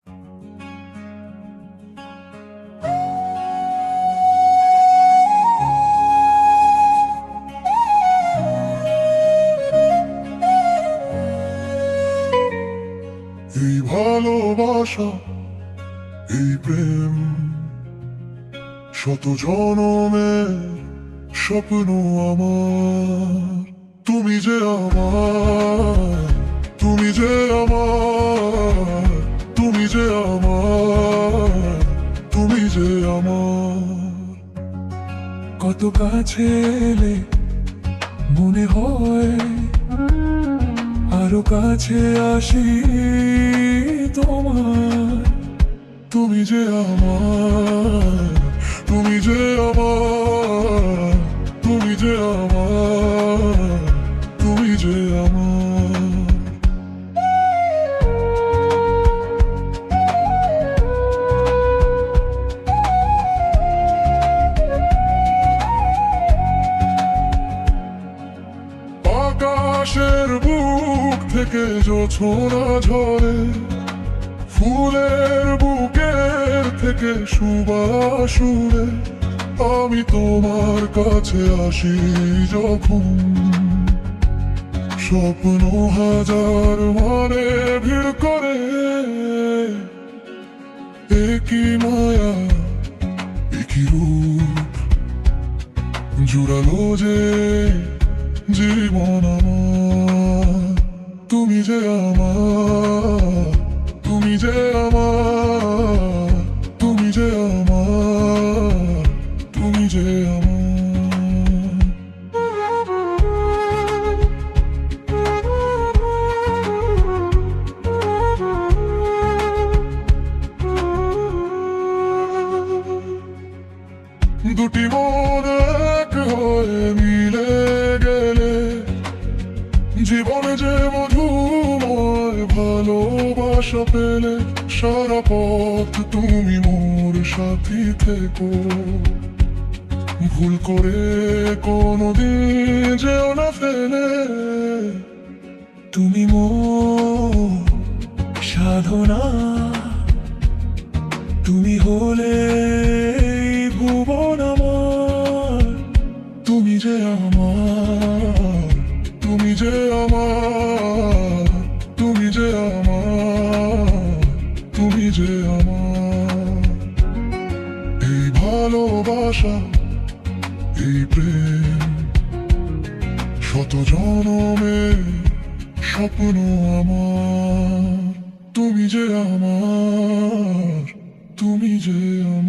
এই ভালোবাসা, এই প্রেম, শত জনমের স্বপ্ন আমার। তুমি যে আমার, তুমি যে আমার, তুমি যে আমার, তুমি যে আমার। কত কাছে এলে মনে হয় আরো কাছে আসি তোমার। তুমি যে আমার, তুমি যে আমার, তুমি যে আমার, তুমি যে আমার। আকাশের বুক থেকে জোছনা ঝরে, ফুলের বুকের থেকে সুবাস উড়ে, আমি তোমার কাছে আসি যখন। স্বপ্ন হাজার মানে ভিড় করে, একই মায়া একই রূপ, জুড়ালো যে জীবন আমার। তুমি যে আমার, তুমি যে আমার, তুমি যে আমার, তুমি যে আমার। দুটি মন এক হয়ে মিলে গেলে জীবনে যে মধুময় ভালোবাসা পেলে, সারা পথ তুমি মোর সাথী থেকো। ভুল করে কোনোদিন যেও না ফেলে, তুমি মোর সাধনা, তুমি হলে ভুবন আমার। তুমি যে আমার, তুমি যে আমার, তুমি যে আমার, তুমি যে আমার। এই ভালোবাসা, এই প্রেম, শত জনমের স্বপ্ন আমার। তুমি যে আমার, তুমি যে আমার।